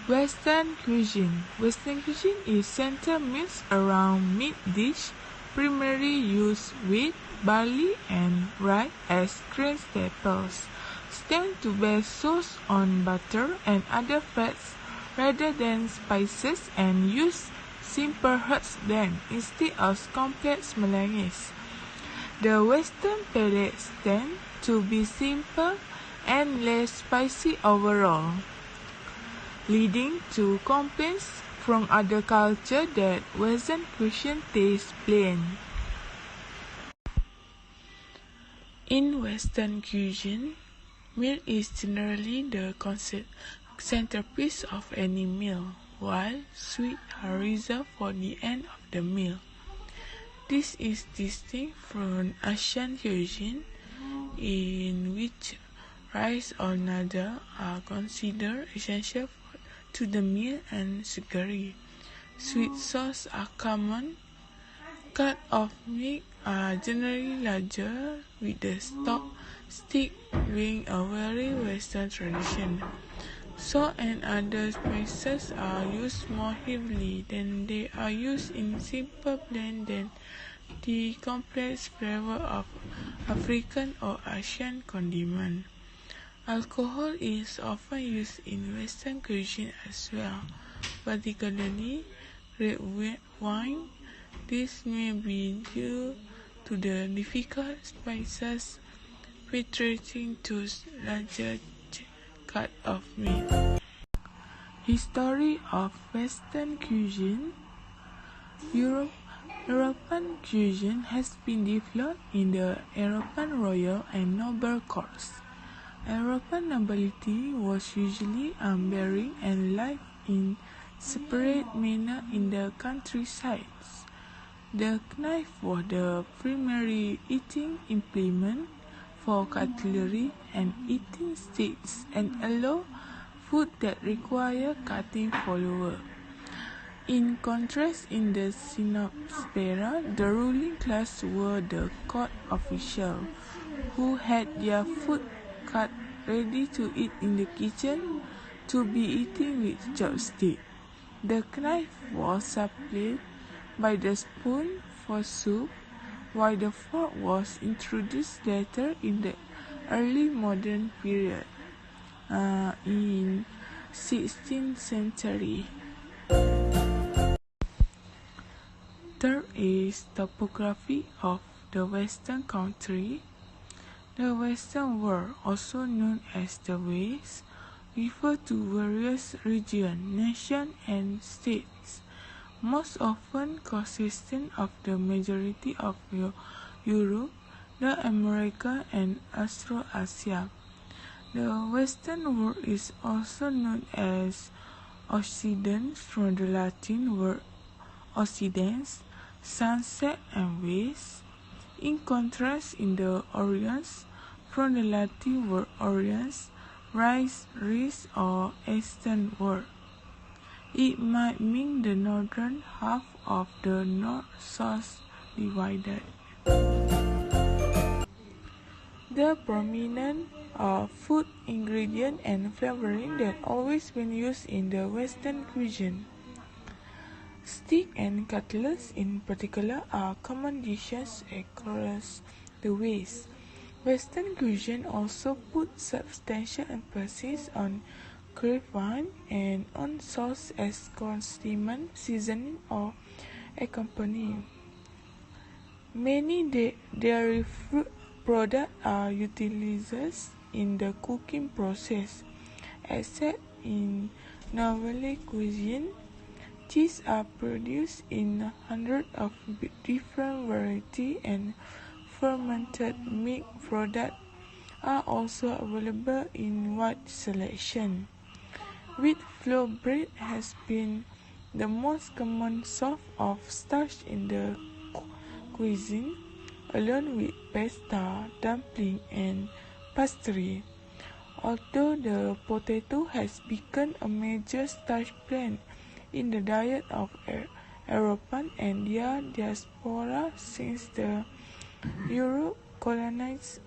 Western cuisine. Western cuisine is centered meals around meat dish, primarily used wheat, barley, and rye as grain staples. Tend to base sauce on butter and other fats rather than spices and use simple herbs blend instead of complex melanges. The Western palates tend to be simple and less spicy overall, leading to complaints from other cultures that Western cuisine tastes plain. In Western cuisine, meal is generally the centerpiece of any meal, while sweets are reserved for the end of the meal. This is distinct from Asian cuisine, in which rice or noodles are considered essential to the meal and sugary. Sweet sauces are common. Cuts of meat are generally larger, with the stock stick being a very Western tradition. Salt and other spices are used more heavily than they are used in simple blend than the complex flavor of African or Asian condiment. Alcohol is often used in Western cuisine as well, particularly red wine. This may be due to the difficult spices penetrating to larger cuts of meat. History of Western cuisine. European cuisine has been developed in the European royal and noble courts. European nobility was usually unbearing and lived in separate manner in the countrysides. The knife was the primary eating implement for cutlery and eating sticks and allowed food that required cutting flour. In contrast, in the Synopsera, the ruling class were the court officials, who had their food cut ready to eat in the kitchen to be eaten with chopsticks. The knife was supplanted by the spoon for soup, while the fork was introduced later in the early modern period, in 16th century. Third is topography of the Western country. The Western world, also known as the West, refers to various regions, nations, and states, most often consisting of the majority of Europe, the Americas, and Australasia. The Western world is also known as Occident from the Latin word Occidens, sunset and west. In contrast, in the Orient, from the Latin word Oriens, rise, rise, or eastern world, it might mean the northern half of the north-south divided. The prominent food ingredient and flavoring that always been used in the Western cuisine. Steak and cutlets in particular are common dishes across the West. Western cuisine also puts substantial emphasis on grapevine and on sauce as condiment, seasoning, or accompaniment. Many dairy fruit products are utilized in the cooking process, except in Nouvelle cuisine. Cheese are produced in hundreds of different varieties, and fermented milk products are also available in wide selection. Wheat flour bread has been the most common source of starch in the cuisine, along with pasta, dumpling, and pastry. Although the potato has become a major starch plant in the diet of Europeans and their diaspora since the Europe colonized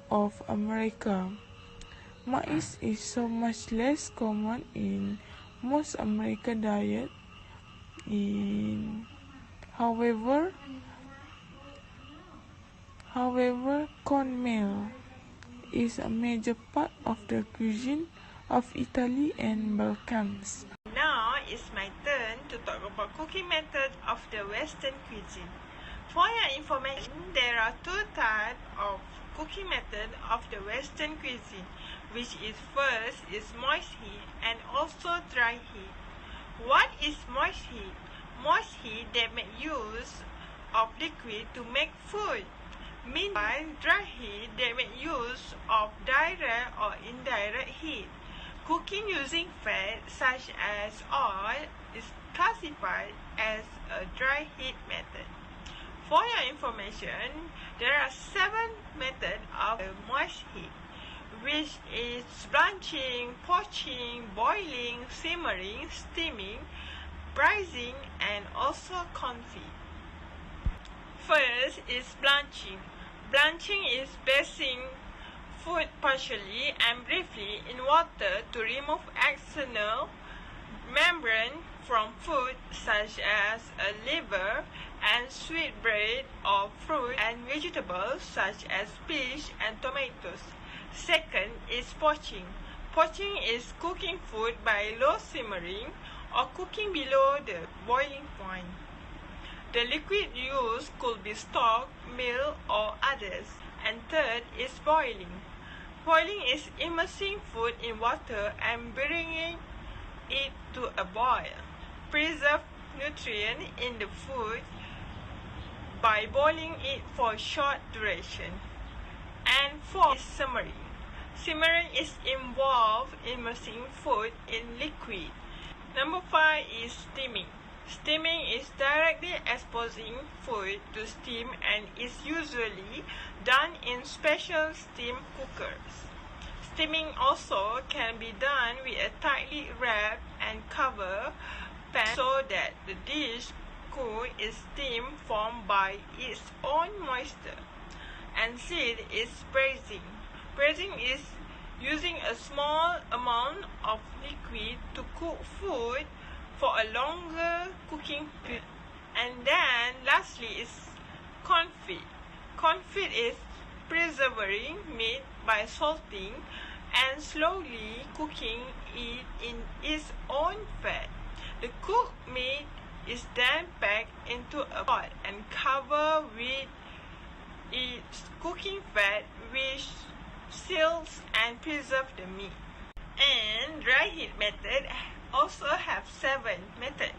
of America, maize is so much less common in most American diet. However, cornmeal is a major part of the cuisine of Italy and Balkans. Now it's my turn to talk about cooking methods of the Western cuisine. For your information, there are two types of cooking method of the Western cuisine, which is first is moist heat and also dry heat. What is moist heat? Moist heat that make use of liquid to make food. Meanwhile, dry heat they make use of direct or indirect heat. Cooking using fat such as oil is classified as a dry heat method. For your information, there are 7 methods of moist heat, which is blanching, poaching, boiling, simmering, steaming, braising, and also confit. First is blanching. Blanching is basting food partially and briefly in water to remove external membrane from food such as a liver and sweetbread or fruit and vegetables such as peas and tomatoes. Second is poaching. Poaching is cooking food by low simmering or cooking below the boiling point. The liquid used could be stock, milk, or others. And third is boiling. Boiling is immersing food in water and bringing it to a boil. Preserve nutrients in the food by boiling it for a short duration. And fourth is simmering. Simmering is involved immersing food in liquid. Number 5 is steaming. Steaming is directly exposing food to steam and is usually done in special steam cookers. Steaming also can be done with a tightly wrapped and covered pan so that the dish cool is steam formed by its own moisture. And sixth is braising. Braising is using a small amount of liquid to cook food for a longer cooking period. And then lastly is confit. Confit is preserving meat by salting and slowly cooking it in its own fat. The cooked meat is then packed into a pot and covered with its cooking fat, which seals and preserves the meat. And dry heat method also have 7 methods,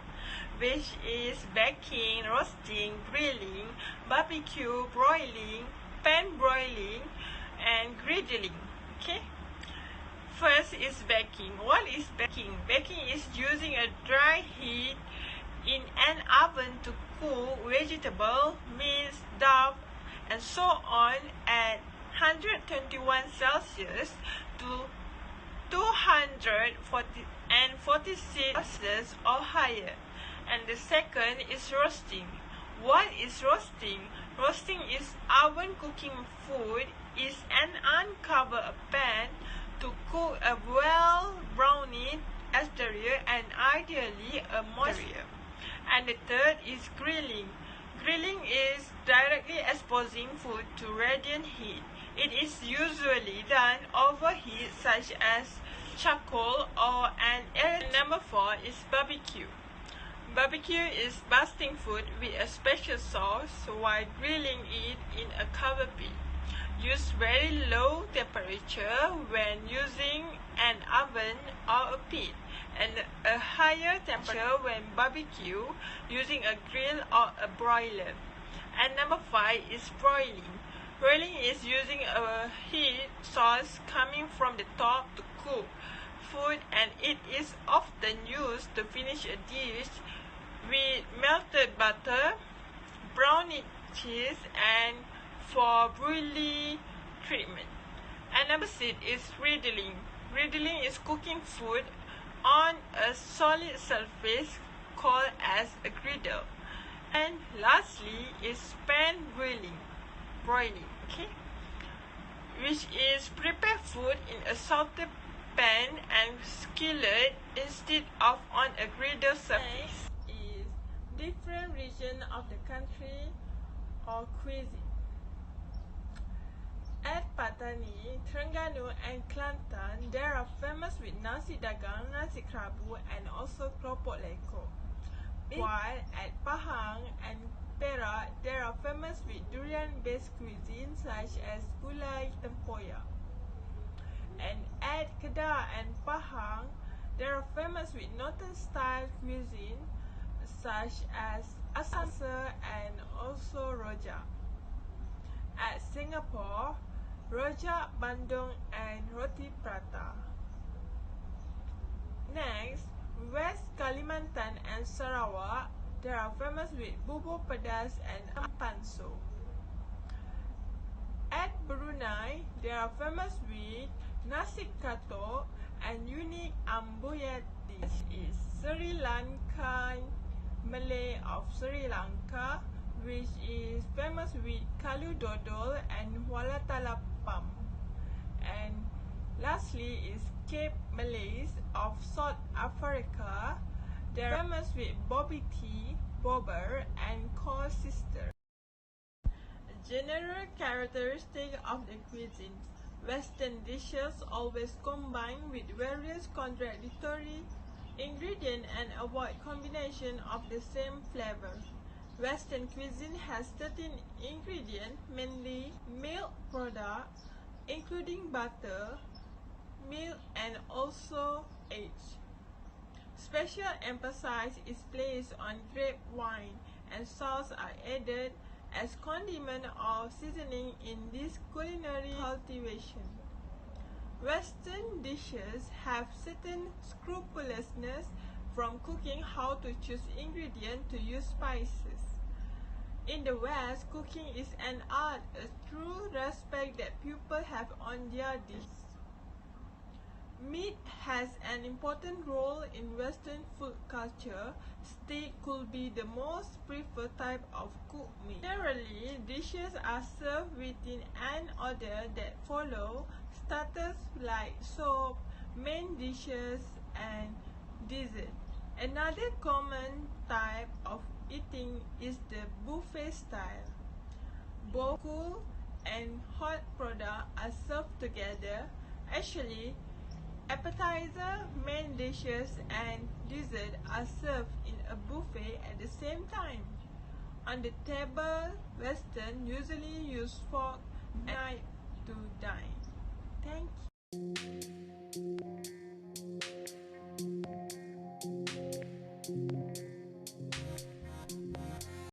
which is baking, roasting, grilling, barbecue, broiling, pan broiling, and griddling. Okay. First is baking. What is baking? Baking is using a dry heat in an oven to cook vegetable, meat, dough, and so on at 121 Celsius to 246 Celsius or higher. And the second is roasting. What is roasting? Roasting is oven cooking food is an uncover a pan to cook a well browned exterior and ideally a moist exterior. And the third is grilling. Grilling is directly exposing food to radiant heat. It is usually done over heat such as charcoal or an electric. Number 4 is barbecue. Barbecue is basting food with a special sauce while grilling it in a covered pit. Use very low temperature when using an oven or a pit, and a higher temperature when barbecue using a grill or a broiler. And number 5 is broiling. Broiling is using a heat source coming from the top to cook food, and it is often used to finish a dish with melted butter, browned cheese, and for broiling treatment. And number 6 is griddling. Griddling is cooking food on a solid surface called as a griddle. And lastly is pan broiling, okay, which is prepare food in a salted pan and skillet instead of on a griddle surface. Next is different region of the country or cuisine. At Patani, Terengganu and Kelantan, they are famous with nasi dagang, nasi kerabu and also keropok leko. While at Pahang and Perak, they are famous with durian-based cuisine such as gulai tempoyak. And at Kedah and Pahang, they are famous with northern-style cuisine such as asam and also rojak. At Singapore, rojak bandung and roti prata. Next, West Kalimantan and Sarawak, they are famous with bubur pedas and ampanso. At Brunei, they are famous with nasi katok and unique ambuyat dish is Sri Lankan Malay of Sri Lanka, which is famous with kalu dodol and walatalapam. And lastly is Cape Malays of South Africa. They are famous with bobby tea, bobber, and core sister. General characteristic of the cuisine. Western dishes always combine with various contradictory ingredients and avoid combination of the same flavor. Western cuisine has certain ingredients, mainly milk products, including butter, milk, and also eggs. Special emphasis is placed on grape wine, and sauce are added as condiment or seasoning in this culinary cultivation. Western dishes have certain scrupulousness from cooking how to choose ingredients to use spices. In the West, cooking is an art, a true respect that people have on their dishes. Meat has an important role in Western food culture. Steak could be the most preferred type of cooked meat. Generally, dishes are served within an order that follow starters like soup, main dishes, and dessert. Another common type of eating is the buffet style. Both cool and hot products are served together. Actually, appetizer, main dishes, and dessert are served in a buffet at the same time. On the table, Western usually use fork and knife to dine.